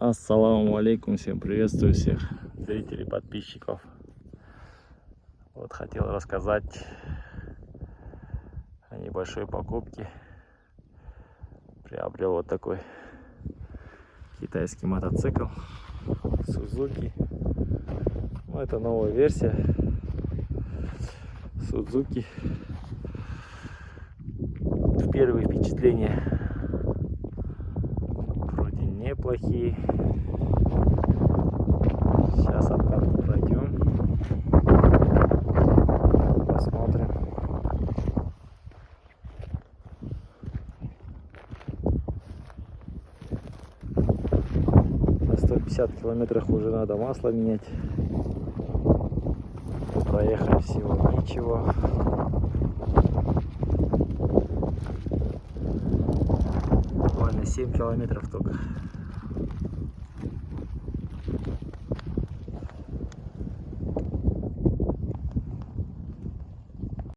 Ассаламу алейкум, всем приветствую всех зрителей, подписчиков. Вот хотел рассказать о небольшой покупке. Приобрел вот такой китайский мотоцикл Suzuki. Ну, это новая версия Suzuki. В первые впечатления вроде неплохие. Сейчас откатку пройдем, посмотрим. На 150 километрах уже надо масло менять. Проехали всего ничего. Буквально 7 километров только.